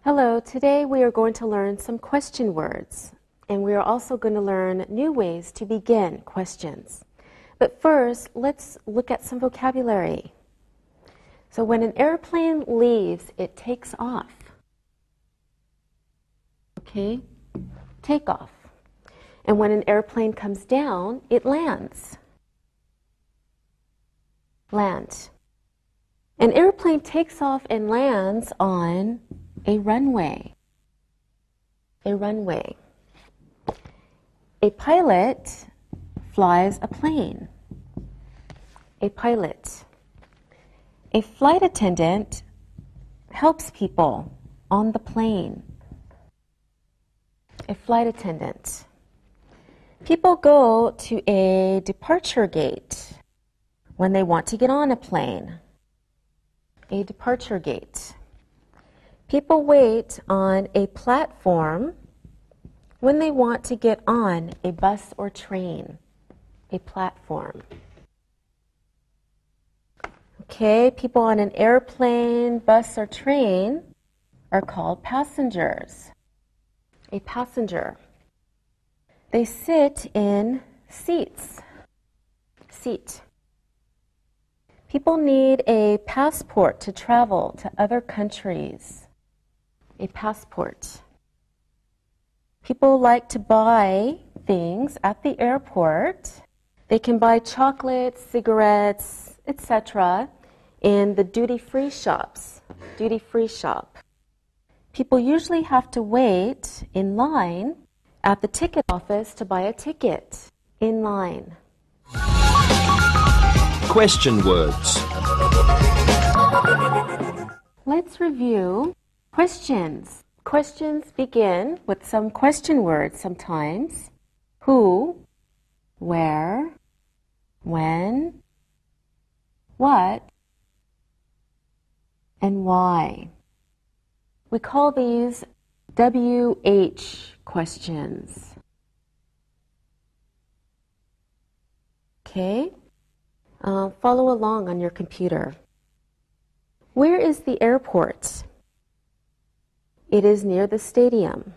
Hello, today we are going to learn some question words, and we are also going to learn new ways to begin questions. But first, let's look at some vocabulary. So when an airplane leaves, it takes off. Okay? Take off. And when an airplane comes down, it lands. Land. An airplane takes off and lands on a runway. A runway. A pilot flies a plane. A pilot. A flight attendant helps people on the plane. A flight attendant. People go to a departure gate when they want to get on a plane. A departure gate. People wait on a platform when they want to get on a bus or train. A platform. Okay, people on an airplane, bus, or train are called passengers. A passenger. They sit in seats. Seat. People need a passport to travel to other countries. A passport. People like to buy things at the airport. They can buy chocolates, cigarettes, etc. in the duty-free shops. Duty-free shop. People usually have to wait in line at the ticket office to buy a ticket. In line. Question words. Let's review questions. Questions begin with some question words sometimes. Who, where, when, what, and why. We call these WH questions. Okay? Follow along on your computer. Where is the airport? It is near the stadium.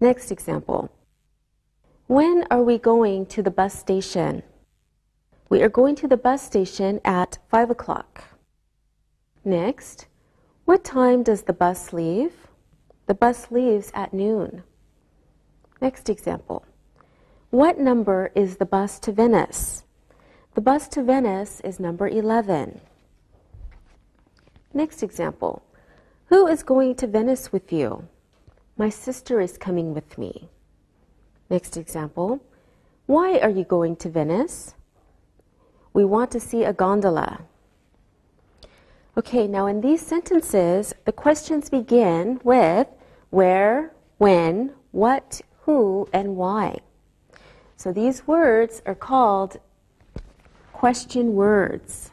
Next example. When are we going to the bus station? We are going to the bus station at 5 o'clock. Next. What time does the bus leave? The bus leaves at noon. Next example. What number is the bus to Venice? The bus to Venice is number 11. Next example. Who is going to Venice with you? My sister is coming with me. Next example. Why are you going to Venice? We want to see a gondola. Okay, now in these sentences, the questions begin with where, when, what, who, and why. So these words are called question words.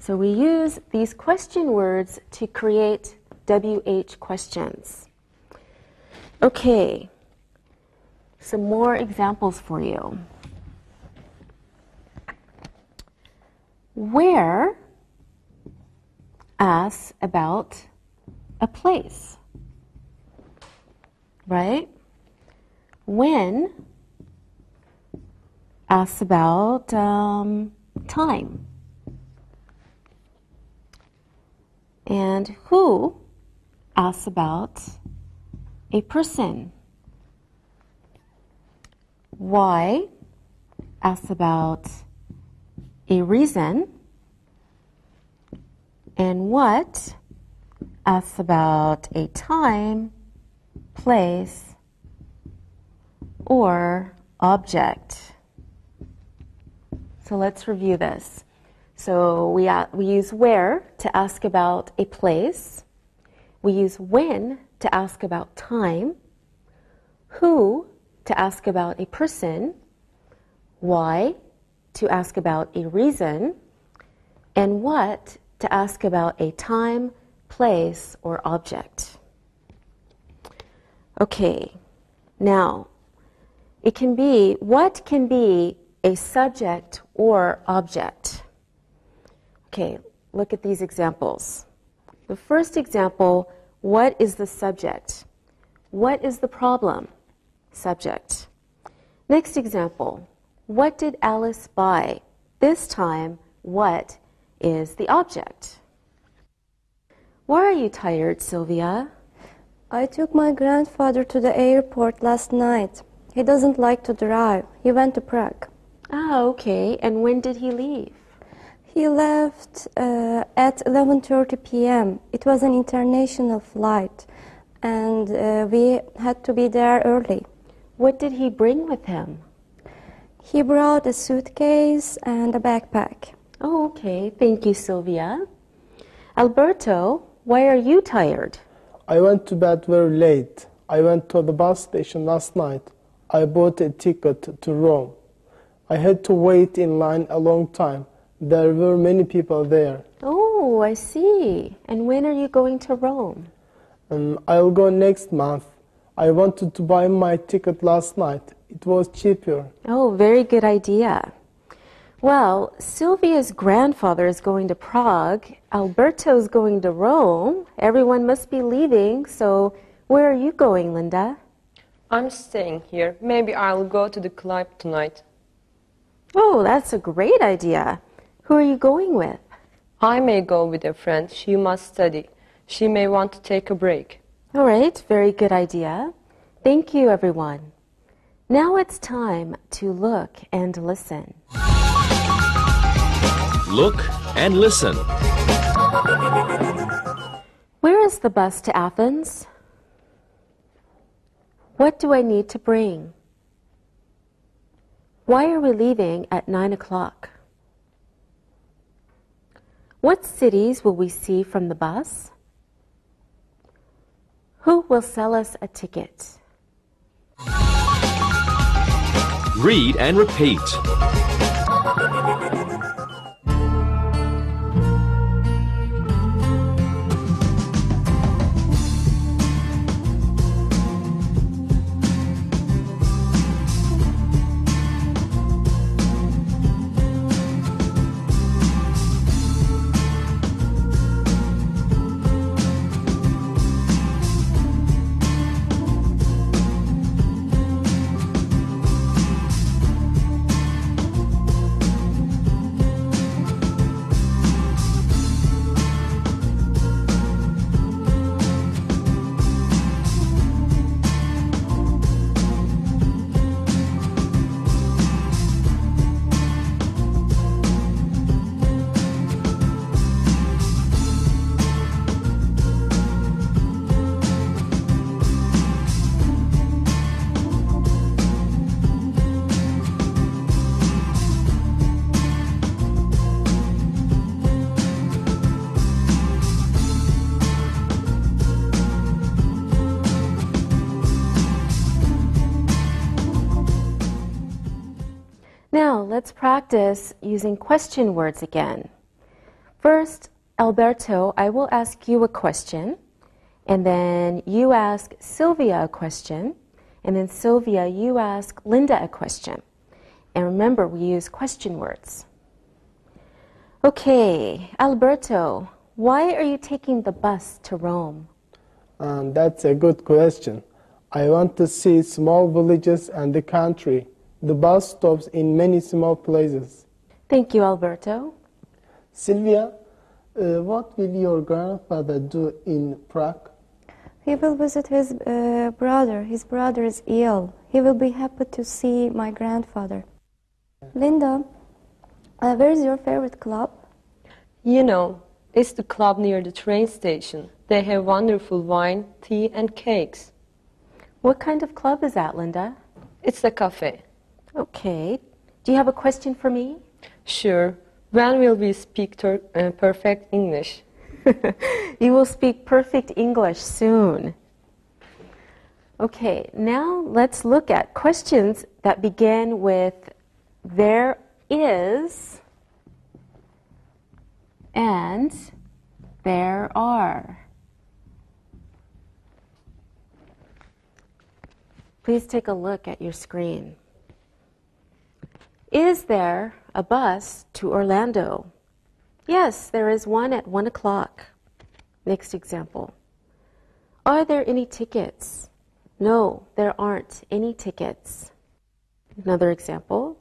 So we use these question words to create WH questions. Okay, some more examples for you. Where asks about a place, right? When asks about time. And who asks about a person. Why asks about a reason. And what asks about a time, place, or object. So let's review this. So we use where to ask about a place. We use when to ask about time. Who to ask about a person. Why to ask about a reason. And what to ask about a time, place, or object. Okay, now what can be a subject or object? Okay, look at these examples. The first example, what is the subject? What is the problem? Subject. Next example, what did Alice buy? This time, what is the object? Why are you tired, Sylvia? I took my grandfather to the airport last night. He doesn't like to drive. He went to Prague. Ah, okay. And when did he leave? He left at 11:30 p.m. It was an international flight, and we had to be there early. What did he bring with him? He brought a suitcase and a backpack. Oh, okay. Thank you, Sylvia. Alberto, why are you tired? I went to bed very late. I went to the bus station last night. I bought a ticket to Rome. I had to wait in line a long time. There were many people there. Oh, I see. And when are you going to Rome? I'll go next month. I wanted to buy my ticket last night. It was cheaper. Oh, very good idea. Well, Sylvia's grandfather is going to Prague. Alberto's going to Rome. Everyone must be leaving, so where are you going, Linda? I'm staying here. Maybe I'll go to the club tonight. Oh, that's a great idea. Who are you going with? I may go with a friend. She must study. She may want to take a break. All right, very good idea. Thank you, everyone. Now it's time to look and listen. Look and listen. Where is the bus to Athens? What do I need to bring? Why are we leaving at 9 o'clock? What cities will we see from the bus? Who will sell us a ticket? Read and repeat. Now, let's practice using question words again. First, Alberto, I will ask you a question, and then you ask Sylvia a question, and then Sylvia, you ask Linda a question. And remember, we use question words. Okay, Alberto, why are you taking the bus to Rome? That's a good question. I want to see small villages and the country. The bus stops in many small places. Thank you, Alberto. Sylvia, what will your grandfather do in Prague? He will visit his brother. His brother is ill. He will be happy to see my grandfather. Linda, where is your favorite club? You know, it's the club near the train station. They have wonderful wine, tea, and cakes. What kind of club is that, Linda? It's a cafe. Okay. Do you have a question for me? Sure. When will we speak perfect English? You will speak perfect English soon. Okay, now let's look at questions that begin with there is and there are. Please take a look at your screen. Is there a bus to Orlando? Yes, there is one at 1 o'clock. Next example. Are there any tickets? No, there aren't any tickets. Another example.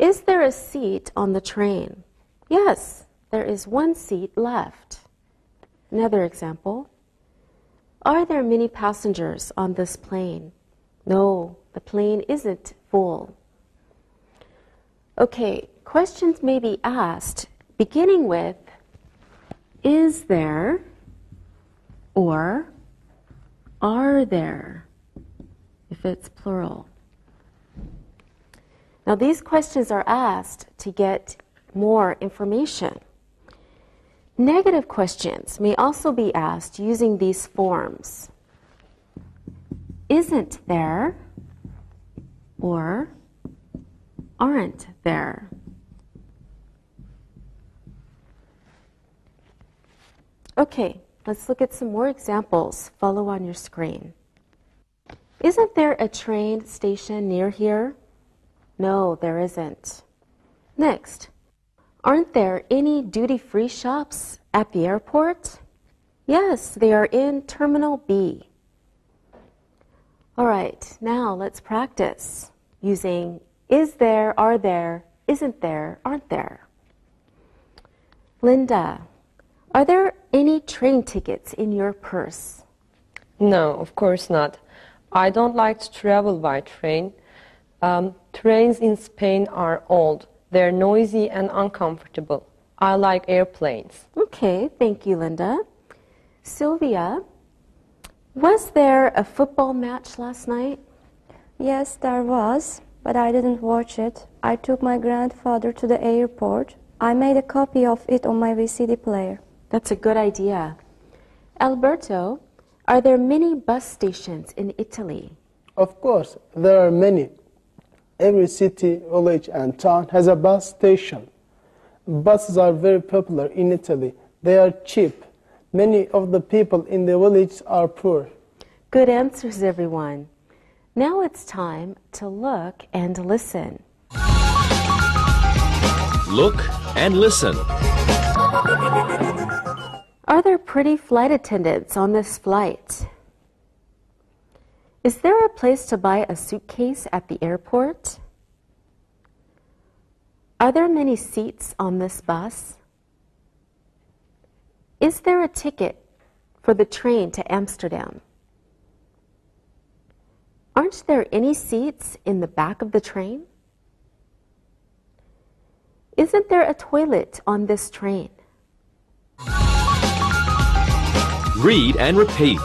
Is there a seat on the train? Yes, there is one seat left. Another example. Are there many passengers on this plane? No, the plane isn't full. Okay, questions may be asked beginning with is there or are there, if it's plural. Now these questions are asked to get more information. Negative questions may also be asked using these forms. Isn't there or aren't there? Okay, let's look at some more examples. Follow on your screen. Isn't there a train station near here? No, there isn't. Next, aren't there any duty-free shops at the airport? Yes, they are in Terminal B. All right, now let's practice using is there, are there, isn't there, aren't there. Linda, are there any train tickets in your purse? No, of course not. I don't like to travel by train. Trains in Spain are old. They're noisy and uncomfortable. I like airplanes. Okay, thank you, Linda. Sylvia, was there a football match last night? Yes, there was, but I didn't watch it. I took my grandfather to the airport. I made a copy of it on my VCD player. That's a good idea. Alberto, are there many bus stations in Italy? Of course, there are many. Every city, village and town has a bus station. Buses are very popular in Italy. They are cheap. Many of the people in the village are poor. Good answers, everyone. Now it's time to look and listen. Look and listen. Are there pretty flight attendants on this flight? Is there a place to buy a suitcase at the airport? Are there many seats on this bus? Is there a ticket for the train to Amsterdam? Aren't there any seats in the back of the train? Isn't there a toilet on this train? Read and repeat.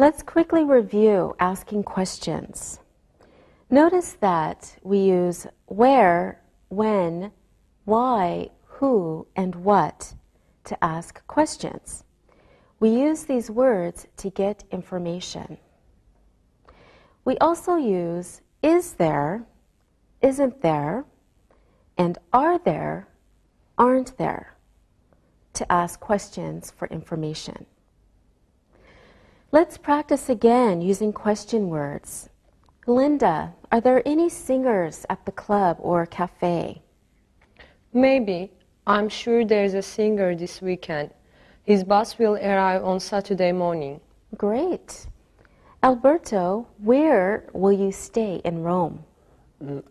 Let's quickly review asking questions. Notice that we use where, when, why, who, and what to ask questions. We use these words to get information. We also use is there, isn't there, and are there, aren't there to ask questions for information. Let's practice again using question words. Linda, are there any singers at the club or cafe? Maybe. I'm sure there's a singer this weekend. His bus will arrive on Saturday morning. Great. Alberto, where will you stay in Rome?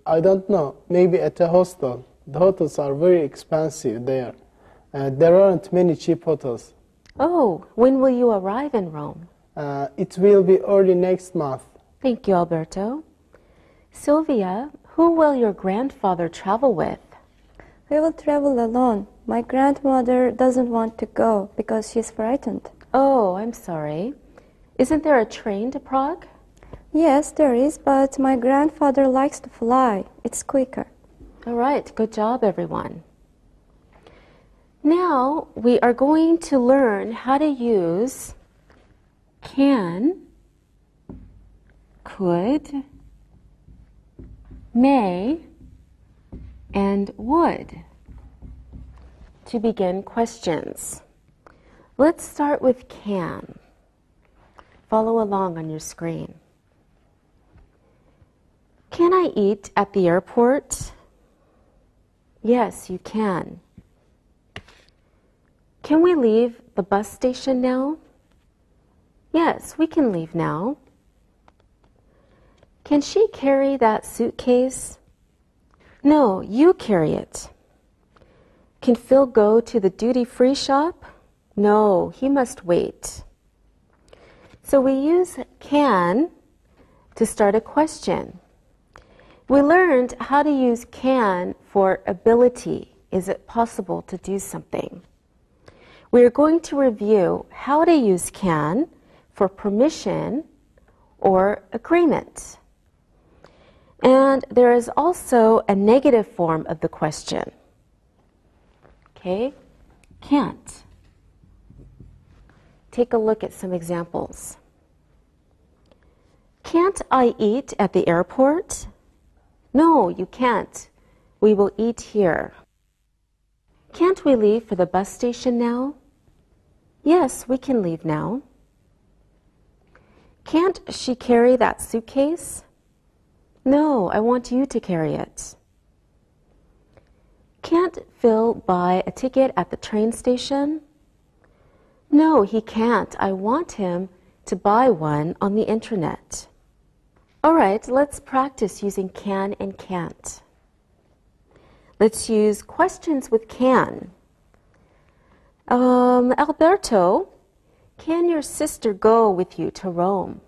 I don't know. Maybe at a hostel. The hotels are very expensive there. There aren't many cheap hotels. Oh, when will you arrive in Rome? It will be early next month. Thank you, Alberto. Sylvia, who will your grandfather travel with? We will travel alone. My grandmother doesn't want to go because she's frightened. Oh, I'm sorry. Isn't there a train to Prague? Yes, there is, but my grandfather likes to fly. It's quicker. All right, good job, everyone. Now we are going to learn how to use can, could, may, and would to begin questions. Let's start with can. Follow along on your screen. Can I eat at the airport? Yes, you can. Can we leave the bus station now? Yes, we can leave now. Can she carry that suitcase? No, you carry it. Can Phil go to the duty-free shop? No, he must wait. So we use can to start a question. We learned how to use can for ability. Is it possible to do something? We are going to review how to use can for permission or agreement. And there is also a negative form of the question. Okay? Can't. Take a look at some examples. Can't I eat at the airport? No, you can't. We will eat here. Can't we leave for the bus station now? Yes, we can leave now. Can't she carry that suitcase? No, I want you to carry it. Can't Phil buy a ticket at the train station? No, he can't. I want him to buy one on the internet. All right, let's practice using can and can't. Let's use questions with can. Alberto, can your sister go with you to Rome?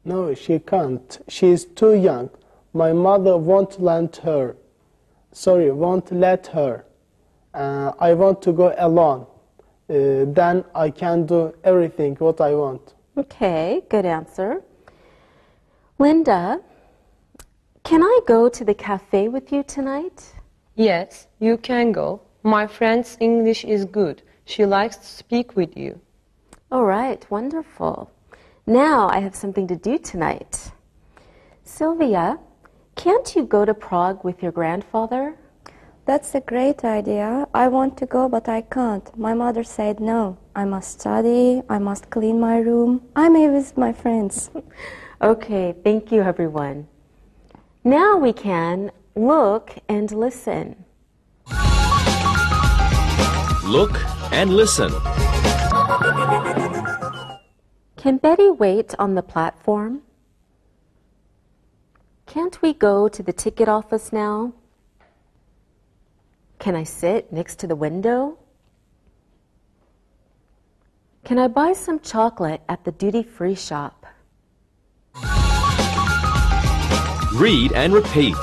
No, she can't. She is too young. My mother won't let her. I want to go alone. Then I can do everything what I want. Okay, good answer. Linda, can I go to the cafe with you tonight? Yes, you can go. My friend's English is good. She likes to speak with you. All right, wonderful. Now I have something to do tonight. Sylvia, can't you go to Prague with your grandfather? That's a great idea. I want to go, but I can't. My mother said no. I must study. I must clean my room. I may visit my friends. Okay, thank you, everyone. Now we can look and listen. Look and listen. Can Betty wait on the platform? Can't we go to the ticket office now? Can I sit next to the window? Can I buy some chocolate at the duty-free shop? Read and repeat.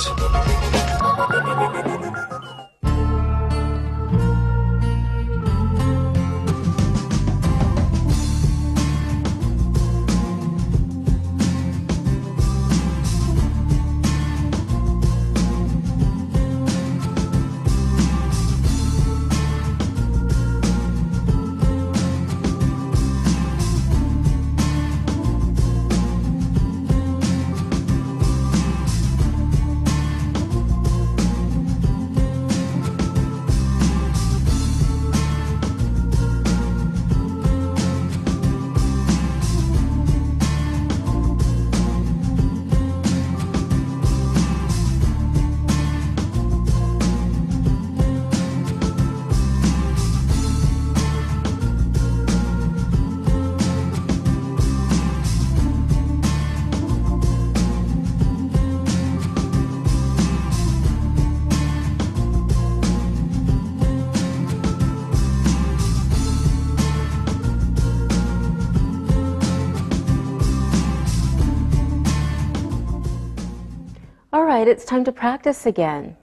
right, it's time to practice again.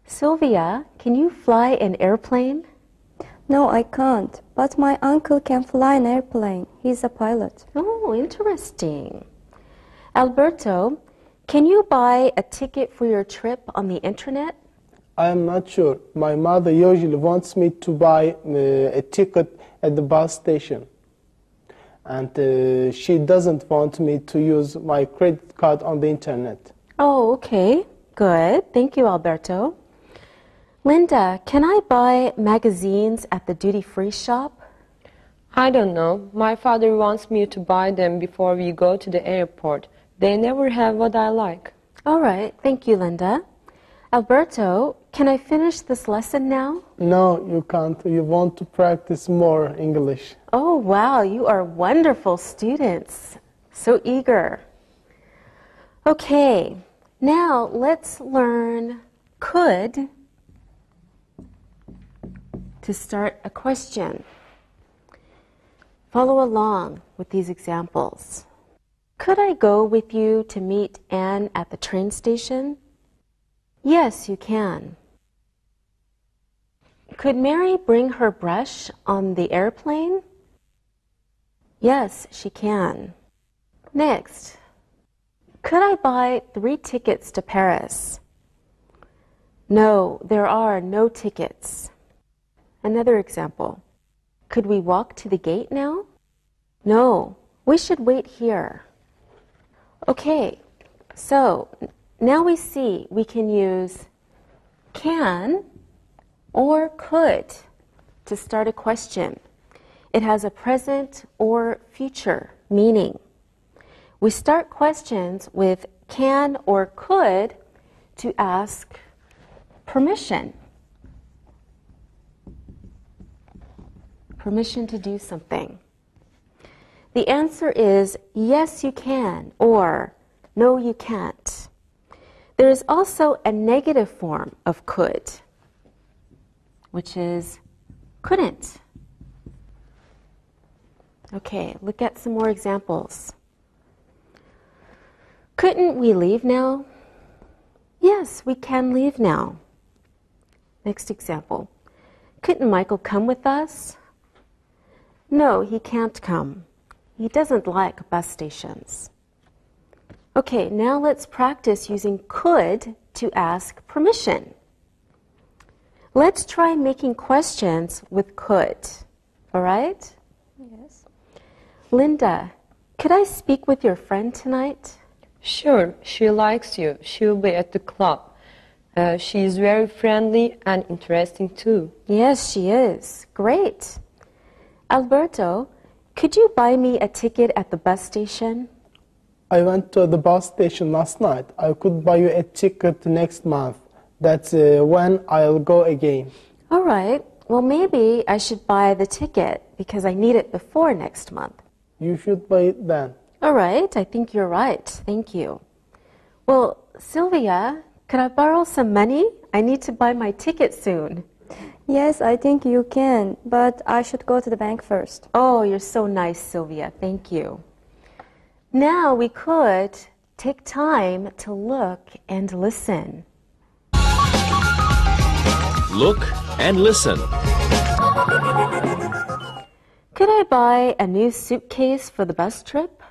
Sylvia, can you fly an airplane? No, I can't. But my uncle can fly an airplane. He's a pilot. Oh, interesting. Alberto, can you buy a ticket for your trip on the internet? I am not sure. My mother usually wants me to buy a ticket at the bus station. And she doesn't want me to use my credit card on the internet. Oh, okay. Good. Thank you, Alberto. Linda, can I buy magazines at the duty-free shop? I don't know. My father wants me to buy them before we go to the airport. They never have what I like. All right. Thank you, Linda. Alberto, can I finish this lesson now? No, you can't. You want to practice more English. Oh, wow. You are wonderful students. So eager. Okay. Now let's learn could to start a question. Follow along with these examples. Could I go with you to meet Anne at the train station? Yes, you can. Could Mary bring her brush on the airplane? Yes, she can. Next, could I buy 3 tickets to Paris? No, there are no tickets. Another example. Could we walk to the gate now? No, we should wait here. Okay, so now we see we can use can or could to start a question. It has a present or future meaning. We start questions with can or could to ask permission. Permission to do something. The answer is yes, you can, or no, you can't. There is also a negative form of could, which is couldn't. Okay, look at some more examples. Couldn't we leave now? Yes, we can leave now. Next example. Couldn't Michael come with us? No, he can't come. He doesn't like bus stations. Okay, now let's practice using could to ask permission. Let's try making questions with could. All right? Yes. Linda, could I speak with your friend tonight? Sure, she likes you. She'll be at the club. She is very friendly and interesting too. Yes, she is. Great. Alberto, could you buy me a ticket at the bus station? I went to the bus station last night. I could buy you a ticket next month. That's when I'll go again. All right. Well, maybe I should buy the ticket because I need it before next month. You should buy it then. All right. I think you're right. Thank you. Well, Sylvia, could I borrow some money? I need to buy my ticket soon. Yes, I think you can, but I should go to the bank first. Oh, you're so nice, Sylvia. Thank you. Now we could take time to look and listen. Look and listen. Could I buy a new suitcase for the bus trip?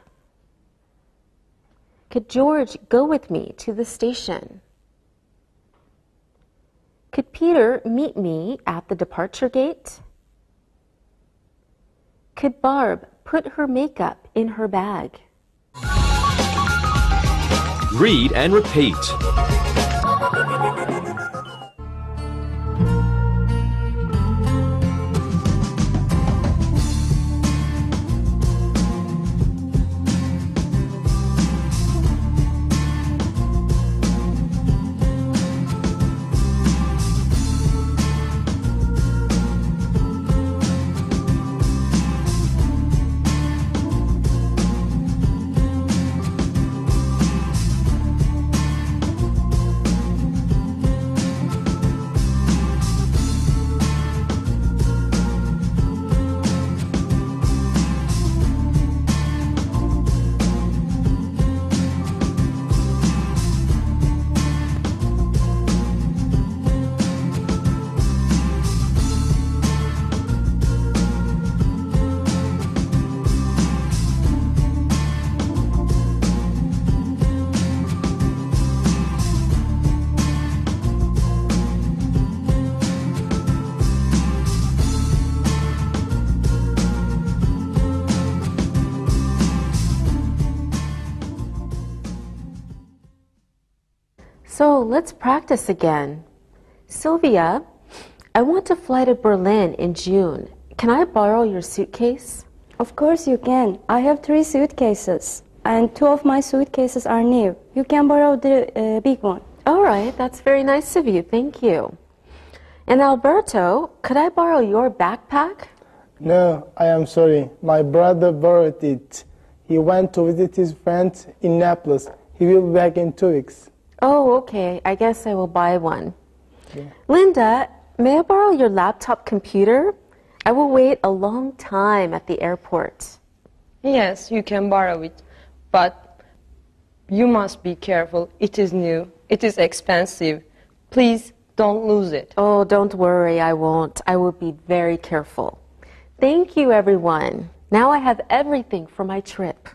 Could George go with me to the station? Could Peter meet me at the departure gate? Could Barb put her makeup in her bag? Read and repeat. So let's practice again. Sylvia, I want to fly to Berlin in June. Can I borrow your suitcase? Of course you can. I have 3 suitcases, and 2 of my suitcases are new. You can borrow the big one. All right, that's very nice of you. Thank you. And Alberto, could I borrow your backpack? No, I am sorry. My brother borrowed it. He went to visit his friends in Naples. He will be back in 2 weeks. Oh, okay. I guess I will buy one. Yeah. Linda, may I borrow your laptop computer? I will wait a long time at the airport. Yes, you can borrow it, but you must be careful. It is new. It is expensive. Please don't lose it. Oh, don't worry, I won't. I will be very careful. Thank you, everyone. Now I have everything for my trip.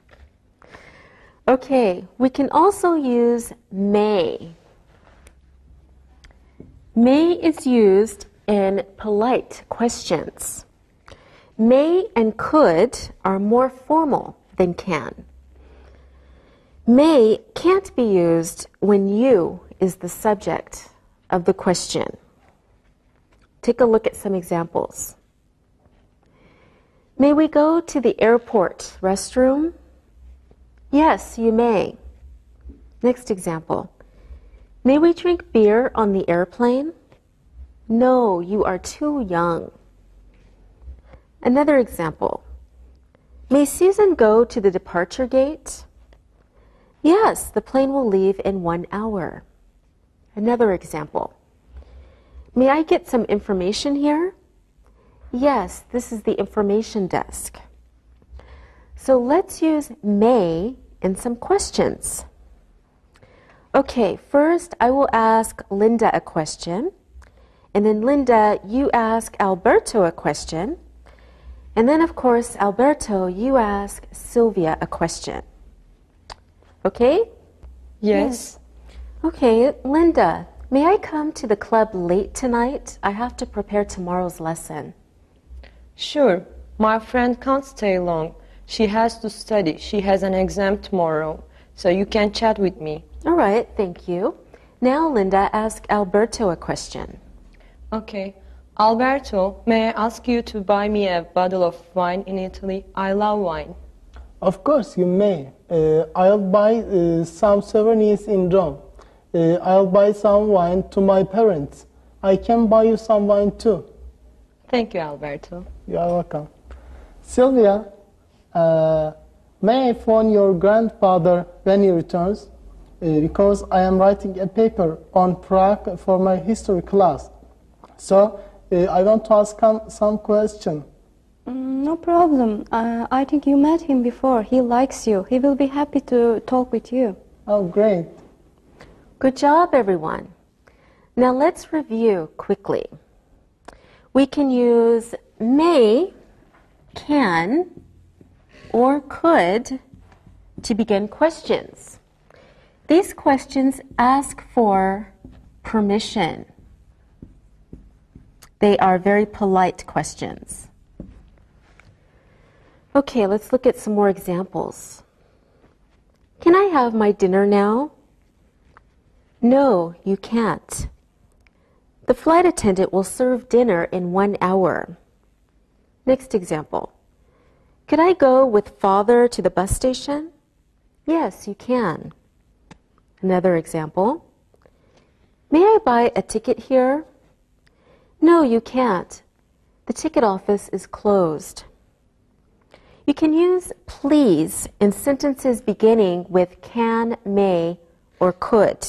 Okay, we can also use may. May is used in polite questions. May and could are more formal than can. May can't be used when you is the subject of the question. Take a look at some examples. May we go to the airport restroom? Yes, you may. Next example. May we drink beer on the airplane? No, you are too young. Another example. May Susan go to the departure gate? Yes, the plane will leave in 1 hour. Another example. May I get some information here? Yes, this is the information desk. So let's use may in some questions. Okay, first I will ask Linda a question. And then Linda, you ask Alberto a question. And then, of course, Alberto, you ask Sylvia a question. Okay? Yes. Okay, Linda, may I come to the club late tonight? I have to prepare tomorrow's lesson. Sure. My friend can't stay long. She has to study. She has an exam tomorrow. So you can chat with me. All right, thank you. Now, Linda, ask Alberto a question. Okay. Alberto, may I ask you to buy me a bottle of wine in Italy? I love wine. Of course, you may. I'll buy some souvenirs in Rome. I'll buy some wine to my parents. I can buy you some wine too. Thank you, Alberto. You are welcome. Sylvia, may I phone your grandfather when he returns? Because I am writing a paper on Prague for my history class. So, I want to ask him some question. No problem. I think you met him before. He likes you. He will be happy to talk with you. Oh, great. Good job, everyone. Now let's review quickly. We can use may, can, or could to begin questions. These questions ask for permission. They are very polite questions. Okay, let's look at some more examples. Can I have my dinner now? No, you can't. The flight attendant will serve dinner in 1 hour. Next example. Could I go with father to the bus station? Yes, you can. Another example. May I buy a ticket here? No, you can't. The ticket office is closed. You can use please in sentences beginning with can, may, or could.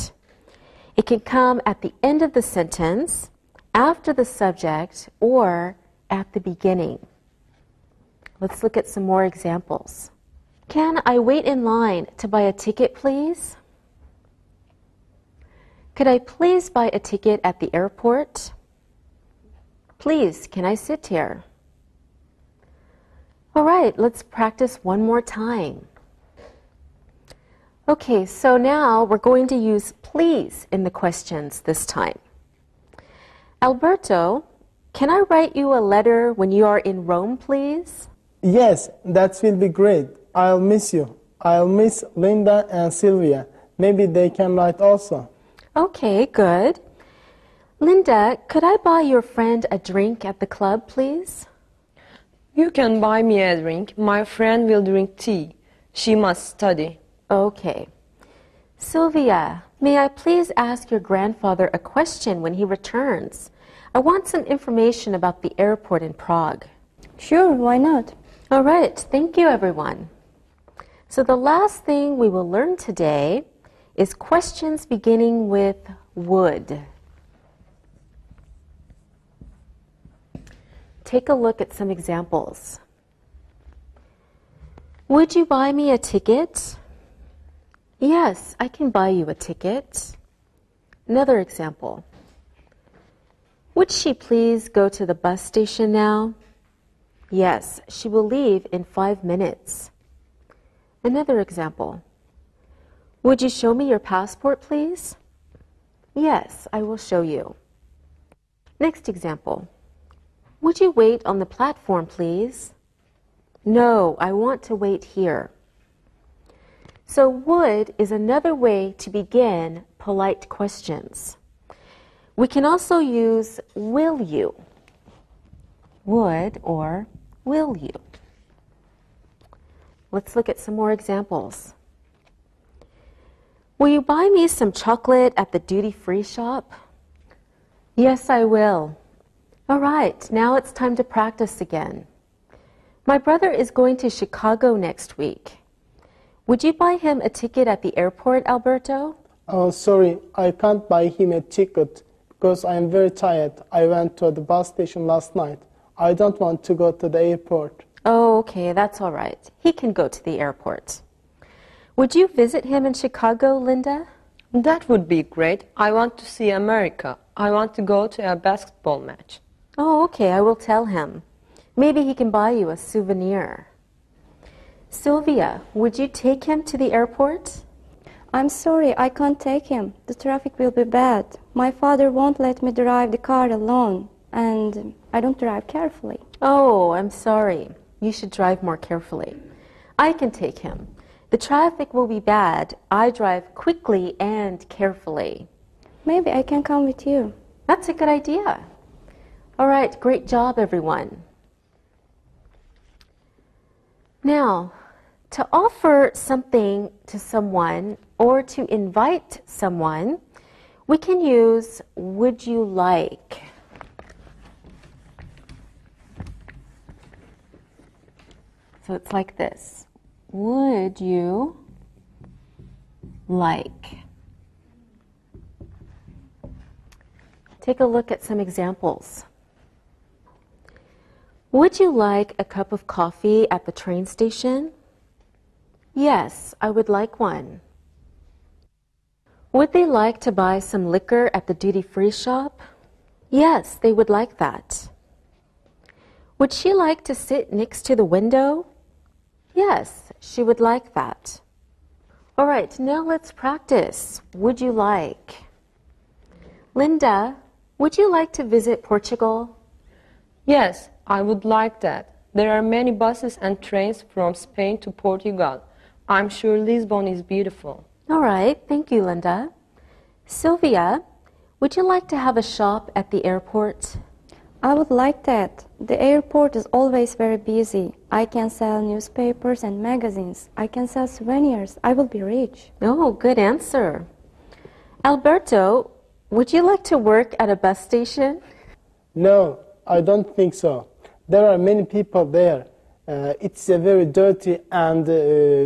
It can come at the end of the sentence, after the subject, or at the beginning. Let's look at some more examples. Can I wait in line to buy a ticket, please? Could I please buy a ticket at the airport? Please, can I sit here? All right, let's practice one more time. Okay, so now we're going to use please in the questions this time. Alberto, can I write you a letter when you are in Rome, please? Yes, that will be great. I'll miss you. I'll miss Linda and Sylvia. Maybe they can write also. Okay, good. Linda, could I buy your friend a drink at the club, please? You can buy me a drink. My friend will drink tea. She must study. Okay. Sylvia, may I please ask your grandfather a question when he returns? I want some information about the airport in Prague. Sure, why not? All right, thank you, everyone. So the last thing we will learn today is questions beginning with would. Take a look at some examples. Would you buy me a ticket? Yes, I can buy you a ticket. Another example. Would she please go to the bus station now? Yes, she will leave in 5 minutes. Another example. Would you show me your passport, please? Yes, I will show you. Next example. Would you wait on the platform, please? No, I want to wait here. So would is another way to begin polite questions. We can also use will you. Would or will you. Let's look at some more examples. Will you buy me some chocolate at the duty-free shop? Yes, I will. All right, now it's time to practice again. My brother is going to Chicago next week. Would you buy him a ticket at the airport, Alberto? Oh, sorry, I can't buy him a ticket because I am very tired. I went to the bus station last night. I don't want to go to the airport. Oh, okay, that's all right. He can go to the airport. Would you visit him in Chicago, Linda? That would be great. I want to see America. I want to go to a basketball match. Oh, okay, I will tell him. Maybe he can buy you a souvenir. Sylvia, would you take him to the airport? I'm sorry, I can't take him. The traffic will be bad. My father won't let me drive the car alone, and I don't drive carefully. Oh, I'm sorry. You should drive more carefully. I can take him. The traffic will be bad. I drive quickly and carefully. Maybe I can come with you. That's a good idea. All right, great job, everyone. Now, to offer something to someone or to invite someone, we can use would you like. So it's like this. Would you like? Take a look at some examples. Would you like a cup of coffee at the train station? Yes, I would like one. Would they like to buy some liquor at the duty-free shop? Yes, they would like that. Would she like to sit next to the window? Yes, she would like that. All right, now let's practice. Would you like? Linda, would you like to visit Portugal? Yes, I would like that. There are many buses and trains from Spain to Portugal. I'm sure Lisbon is beautiful. All right, thank you, Linda. Sylvia, would you like to have a shop at the airport? I would like that. The airport is always very busy. I can sell newspapers and magazines. I can sell souvenirs. I will be rich. Oh, good answer. Alberto, would you like to work at a bus station? No, I don't think so. There are many people there. It's a very dirty and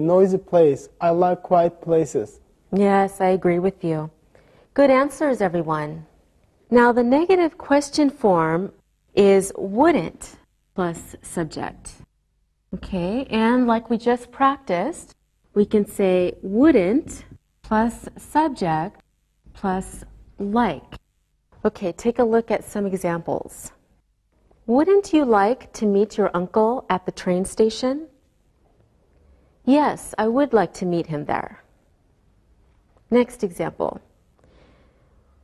noisy place. I like quiet places. Yes, I agree with you. Good answers, everyone. Now, the negative question form is wouldn't plus subject. Okay, and like we just practiced, we can say wouldn't plus subject plus like. Okay, take a look at some examples. Wouldn't you like to meet your uncle at the train station? Yes, I would like to meet him there. Next example.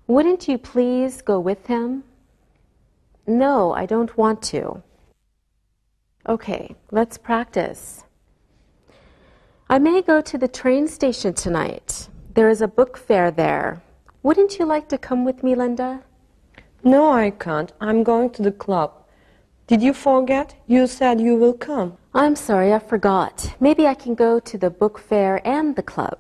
Wouldn't you please go with him? No, I don't want to. Okay, let's practice. I may go to the train station tonight. There is a book fair there. Wouldn't you like to come with me, Linda? No, I can't. I'm going to the club. Did you forget? You said you will come. I'm sorry, I forgot. Maybe I can go to the book fair and the club.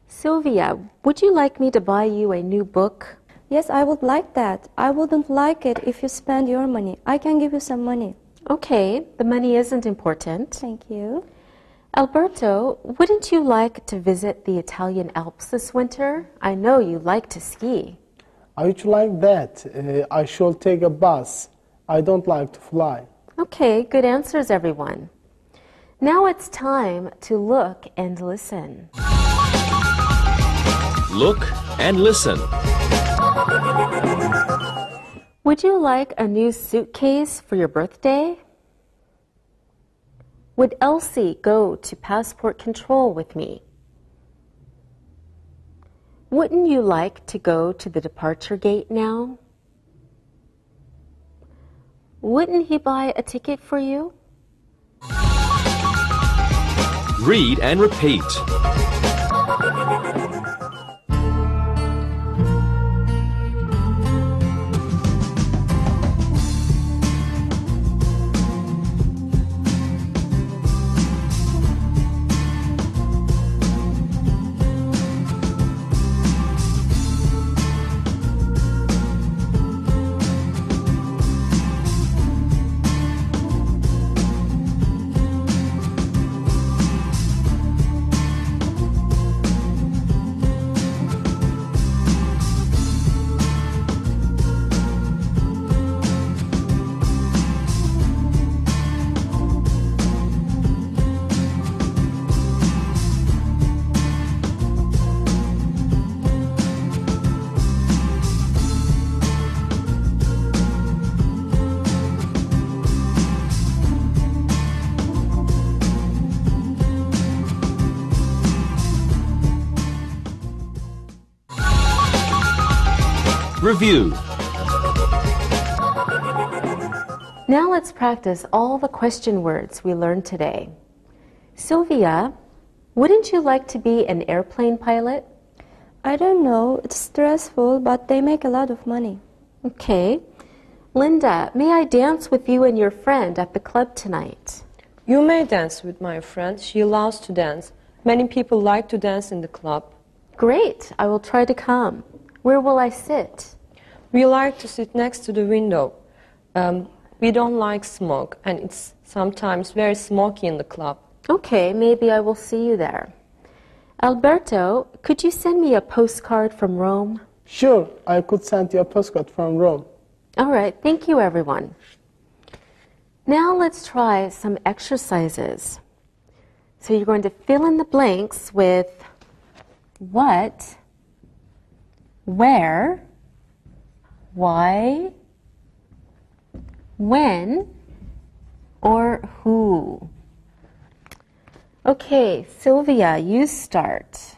Sylvia, would you like me to buy you a new book? Yes, I would like that. I wouldn't like it if you spend your money. I can give you some money. Okay, the money isn't important. Thank you. Alberto, wouldn't you like to visit the Italian Alps this winter? I know you like to ski. I would like that. I should take a bus. I don't like to fly. Okay, good answers, everyone. Now it's time to look and listen. Look and listen. Would you like a new suitcase for your birthday? Would Elsie go to passport control with me? Wouldn't you like to go to the departure gate now? Wouldn't he buy a ticket for you? Read and repeat. Review. Now let's practice all the question words we learned today. Sylvia, wouldn't you like to be an airplane pilot? I don't know. It's stressful, but they make a lot of money. Okay. Linda, may I dance with you and your friend at the club tonight? You may dance with my friend. She loves to dance. Many people like to dance in the club. Great. I will try to come. Where will I sit? We like to sit next to the window. We don't like smoke, and it's sometimes very smoky in the club. Okay, maybe I will see you there. Alberto, could you send me a postcard from Rome? Sure, I could send you a postcard from Rome. All right, thank you, everyone. Now let's try some exercises. So you're going to fill in the blanks with what, where, why, when, or who. Okay, Sylvia, you start.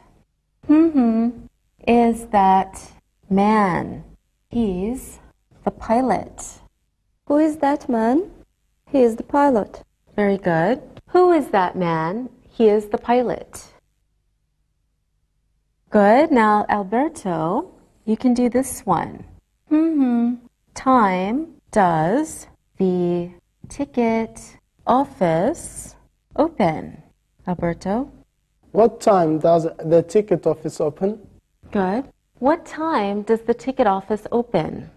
Is that man? He's the pilot. Who is that man? He is the pilot. Very good. Who is that man? He is the pilot. Good. Now, Alberto, you can do this one. Time does the ticket office open? Alberto? What time does the ticket office open? Good. What time does the ticket office open?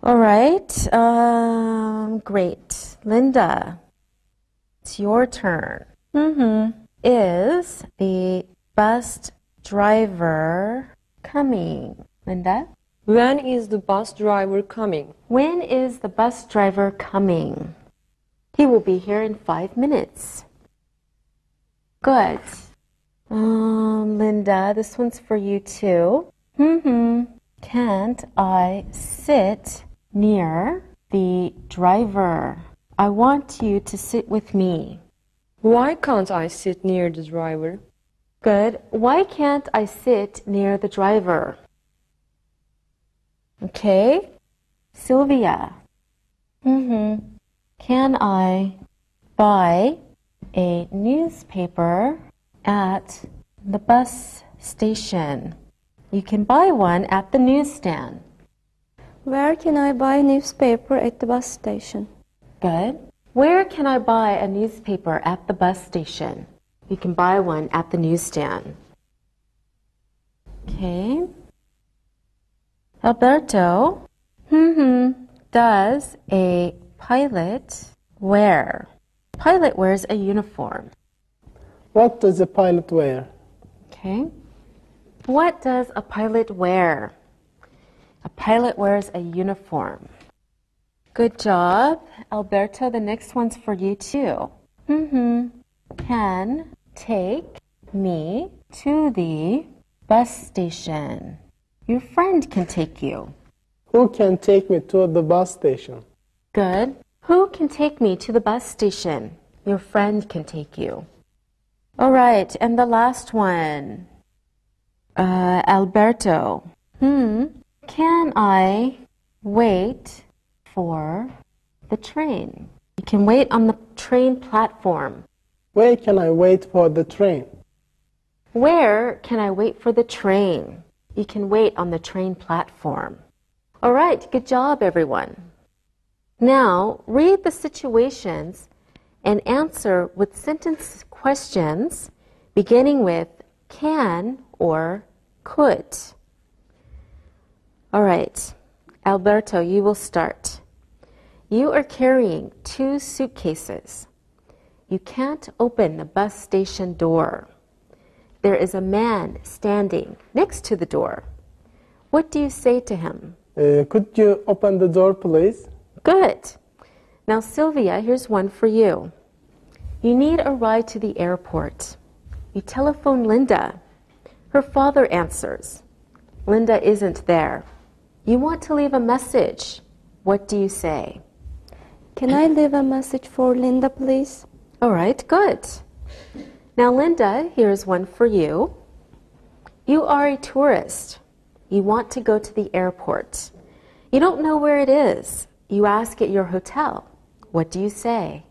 All right. Great. Linda, it's your turn. Is the bus driver coming? Linda? When is the bus driver coming? When is the bus driver coming? He will be here in 5 minutes. Good. Linda, this one's for you too. Can't I sit near the driver? I want you to sit with me. Why can't I sit near the driver? Good. Why can't I sit near the driver? Okay. Sylvia. Can I buy a newspaper at the bus station? You can buy one at the newsstand. Where can I buy a newspaper at the bus station? Good. Where can I buy a newspaper at the bus station? You can buy one at the newsstand. Okay. Alberto, does a pilot wear? Pilot wears a uniform. What does a pilot wear? Okay. What does a pilot wear? A pilot wears a uniform. Good job. Alberto, the next one's for you too. Can take me to the bus station. Your friend can take you. Who can take me to the bus station? Good. Who can take me to the bus station? Your friend can take you. All right, and the last one. Alberto. Can I wait for the train? You can wait on the train platform. Where can I wait for the train? Where can I wait for the train? You can wait on the train platform. All right, good job, everyone. Now, read the situations and answer with sentence questions beginning with can or could. All right, Alberto, you will start. You are carrying 2 suitcases. You can't open the bus station door. There is a man standing next to the door. What do you say to him? Could you open the door, please? Good. Now, Sylvia, here's one for you. You need a ride to the airport. You telephone Linda. Her father answers. Linda isn't there. You want to leave a message. What do you say? Can I leave a message for Linda, please? All right, good. Now, Linda, here's one for you. You are a tourist. You want to go to the airport. You don't know where it is. You ask at your hotel. What do you say?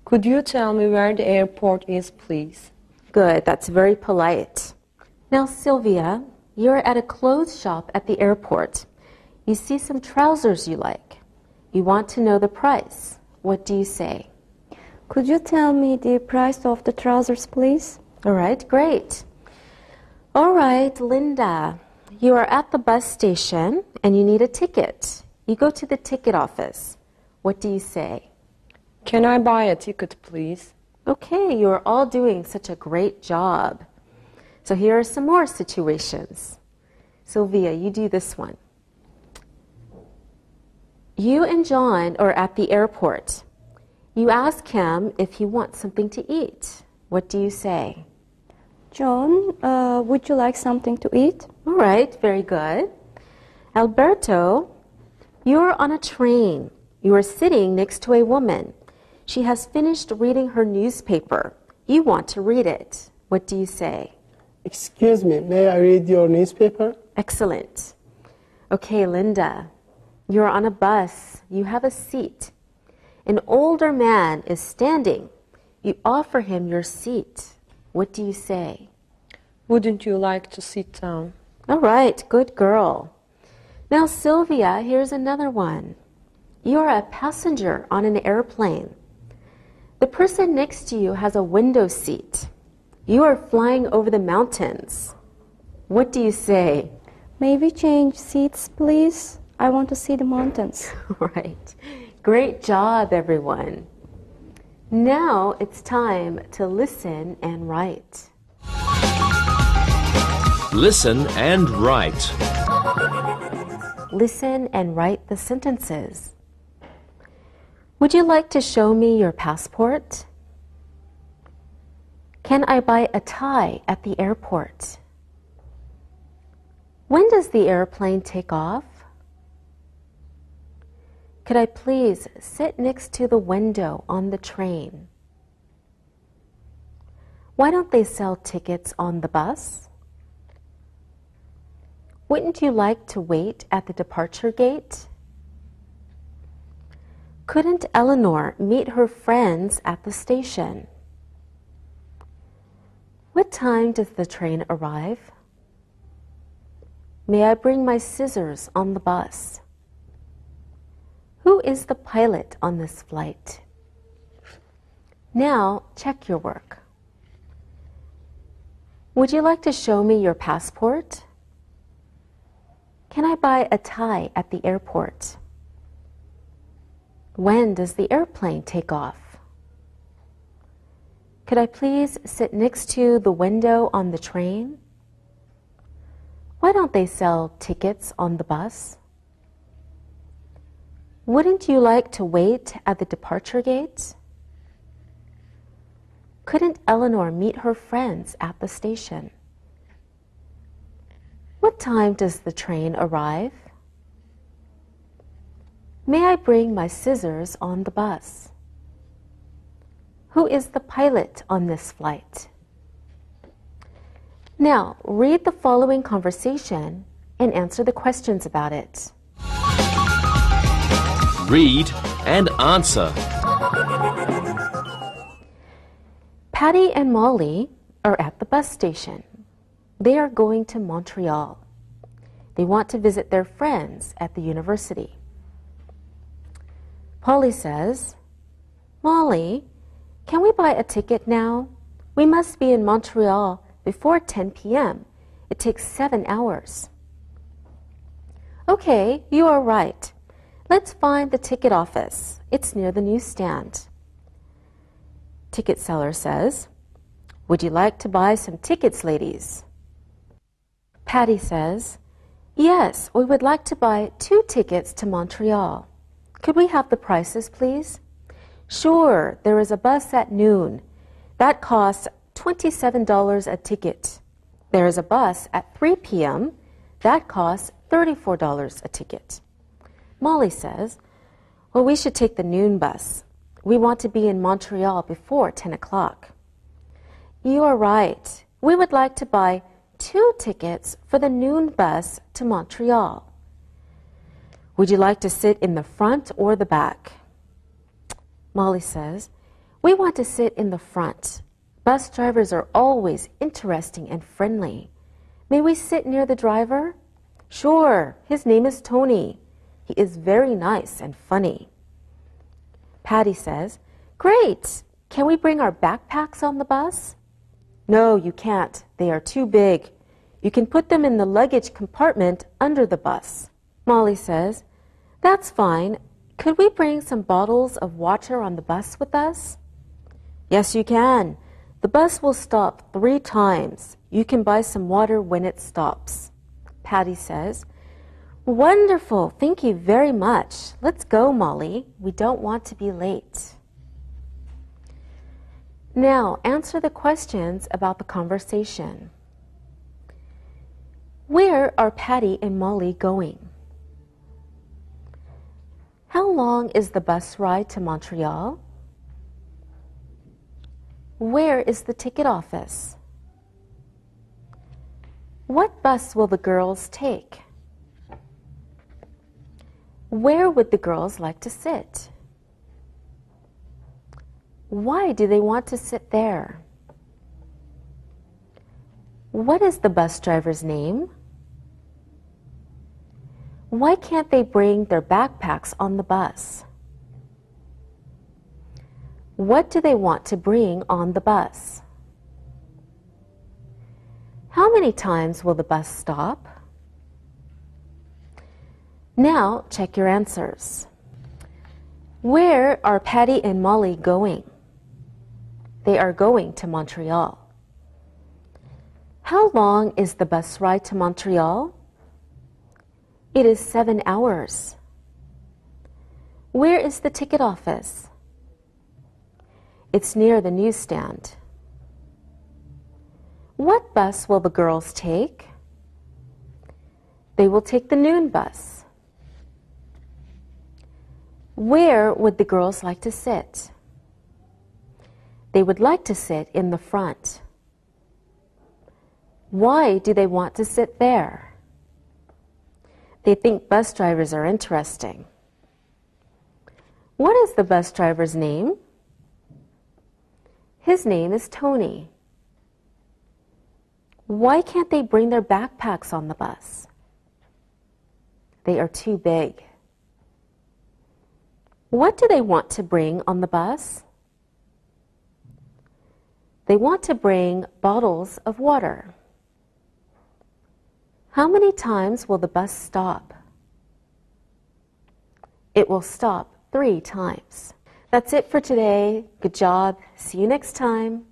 Could you tell me where the airport is, please? Good, that's very polite. Now, Sylvia, you're at a clothes shop at the airport. You see some trousers you like. You want to know the price. What do you say? Could you tell me the price of the trousers, please? All right, great. All right, Linda, you are at the bus station and you need a ticket. You go to the ticket office. What do you say? Can I buy a ticket, please? Okay, you are all doing such a great job. So here are some more situations. Sylvia, you do this one. You and John are at the airport. You ask him if he wants something to eat. What do you say? John, would you like something to eat? All right, very good. Alberto, you're on a train. You are sitting next to a woman. She has finished reading her newspaper. You want to read it. What do you say? Excuse me, may I read your newspaper? Excellent. Okay, Linda, you're on a bus. You have a seat. An older man is standing. You offer him your seat. What do you say? Wouldn't you like to sit down? All right, good girl. Now, Sylvia, here's another one. You're a passenger on an airplane. The person next to you has a window seat. You are flying over the mountains. What do you say? May we change seats, please? I want to see the mountains. All right. Great job, everyone. Now it's time to listen and write. Listen and write. Listen and write the sentences. Would you like to show me your passport? Can I buy a tie at the airport? When does the airplane take off? Could I please sit next to the window on the train? Why don't they sell tickets on the bus? Wouldn't you like to wait at the departure gate? Couldn't Eleanor meet her friends at the station? What time does the train arrive? May I bring my scissors on the bus? Who is the pilot on this flight? Now, check your work. Would you like to show me your passport? Can I buy a tie at the airport? When does the airplane take off? Could I please sit next to the window on the train? Why don't they sell tickets on the bus? Wouldn't you like to wait at the departure gate? Couldn't Eleanor meet her friends at the station? What time does the train arrive? May I bring my scissors on the bus? Who is the pilot on this flight? Now, read the following conversation and answer the questions about it. Read and answer. Patty and Molly are at the bus station. They are going to Montreal. They want to visit their friends at the university. Polly says, Molly, can we buy a ticket now? We must be in Montreal before 10 p.m. It takes 7 hours. Okay, you are right. Let's find the ticket office. It's near the newsstand. Ticket seller says, would you like to buy some tickets, ladies? Patty says, yes, we would like to buy 2 tickets to Montreal. Could we have the prices, please? Sure, there is a bus at noon. That costs $27 a ticket. There is a bus at 3 p.m. That costs $34 a ticket. Molly says, well, we should take the noon bus. We want to be in Montreal before 10 o'clock. You are right. We would like to buy 2 tickets for the noon bus to Montreal. Would you like to sit in the front or the back? Molly says, we want to sit in the front. Bus drivers are always interesting and friendly. May we sit near the driver? Sure, his name is Tony. He is very nice and funny. Patty says, great. Can we bring our backpacks on the bus? No, you can't. They are too big. You can put them in the luggage compartment under the bus. Molly says, that's fine. Could we bring some bottles of water on the bus with us? Yes, you can. The bus will stop 3 times. You can buy some water when it stops. Patty says, wonderful. Thank you very much. Let's go, Molly. We don't want to be late. Now, answer the questions about the conversation. Where are Patty and Molly going? How long is the bus ride to Montreal? Where is the ticket office? What bus will the girls take? Where would the girls like to sit? Why do they want to sit there? What is the bus driver's name? Why can't they bring their backpacks on the bus? What do they want to bring on the bus? How many times will the bus stop? Now, check your answers. Where are Patty and Molly going? They are going to Montreal. How long is the bus ride to Montreal? It is 7 hours. Where is the ticket office? It's near the newsstand. What bus will the girls take? They will take the noon bus. Where would the girls like to sit? They would like to sit in the front. Why do they want to sit there? They think bus drivers are interesting. What is the bus driver's name? His name is Tony. Why can't they bring their backpacks on the bus? They are too big. What do they want to bring on the bus? They want to bring bottles of water. How many times will the bus stop? It will stop 3 times. That's it for today. Good job. See you next time.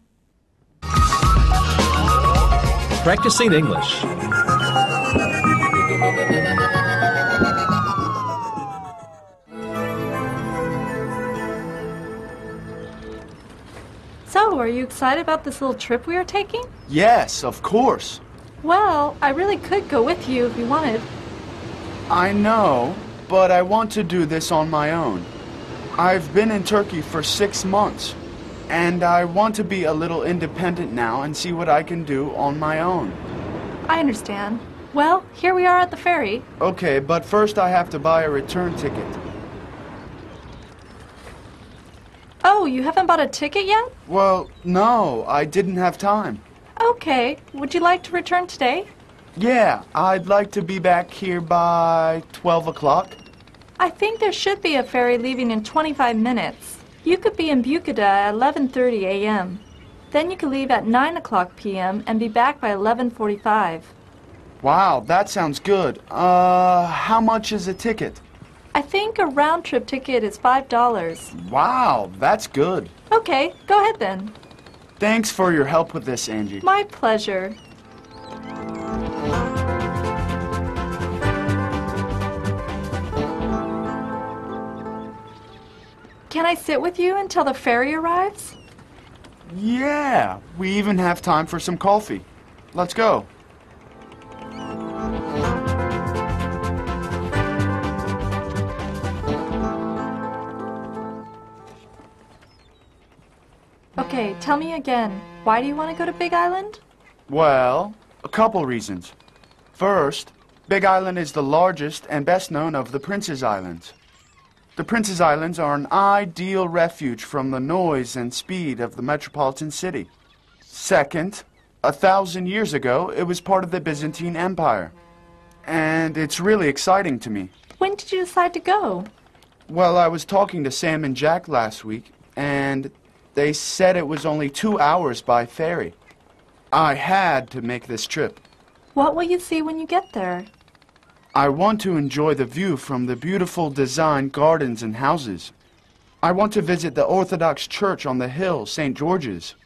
Practicing English. So, are you excited about this little trip we are taking? Yes, of course. Well, I really could go with you if you wanted. I know, but I want to do this on my own. I've been in Turkey for 6 months, and I want to be a little independent now and see what I can do on my own. I understand. Well, here we are at the ferry. Okay, but first I have to buy a return ticket. Oh, you haven't bought a ticket yet? Well, no, I didn't have time. Okay. Would you like to return today? Yeah, I'd like to be back here by 12 o'clock. I think there should be a ferry leaving in 25 minutes. You could be in Bucada at 11:30 a.m. Then you could leave at 9 o'clock p.m. and be back by 11:45. Wow, that sounds good. How much is a ticket? I think a round-trip ticket is $5. Wow, that's good. Okay, go ahead then. Thanks for your help with this, Angie. My pleasure. Can I sit with you until the ferry arrives? Yeah, we even have time for some coffee. Let's go. Okay, tell me again. Why do you want to go to Big Island? Well, a couple reasons. First, Big Island is the largest and best known of the Prince's Islands. The Prince's Islands are an ideal refuge from the noise and speed of the metropolitan city. Second, 1,000 years ago, it was part of the Byzantine Empire. And it's really exciting to me. When did you decide to go? Well, I was talking to Sam and Jack last week, and they said it was only 2 hours by ferry. I had to make this trip. What will you see when you get there? I want to enjoy the view from the beautiful designed gardens and houses. I want to visit the Orthodox Church on the hill, St. George's.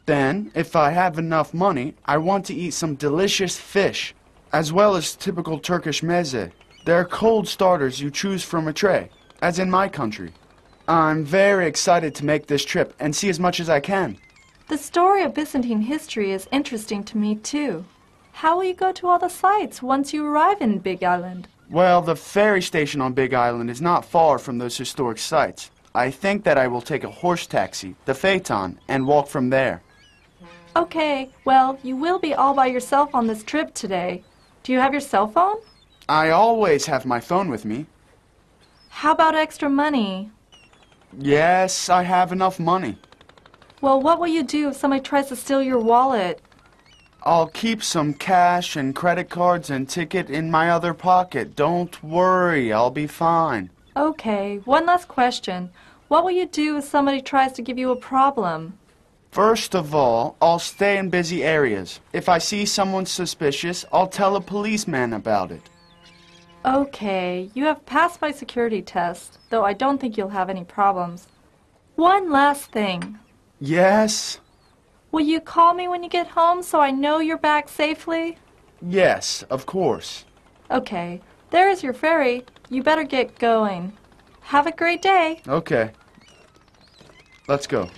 Then, if I have enough money, I want to eat some delicious fish, as well as typical Turkish meze. They're cold starters you choose from a tray, as in my country. I'm very excited to make this trip and see as much as I can. The story of Byzantine history is interesting to me, too. How will you go to all the sites once you arrive in Big Island? Well, the ferry station on Big Island is not far from those historic sites. I think that I will take a horse taxi, the phaeton, and walk from there. Okay, well, you will be all by yourself on this trip today. Do you have your cell phone? I always have my phone with me. How about extra money? Yes, I have enough money. Well, what will you do if somebody tries to steal your wallet? I'll keep some cash and credit cards and ticket in my other pocket. Don't worry, I'll be fine. Okay, one last question. What will you do if somebody tries to give you a problem? First of all, I'll stay in busy areas. If I see someone suspicious, I'll tell a policeman about it. Okay, you have passed my security test, though I don't think you'll have any problems. One last thing. Yes? Will you call me when you get home so I know you're back safely? Yes, of course. Okay, there is your ferry. You better get going. Have a great day. Okay. Let's go.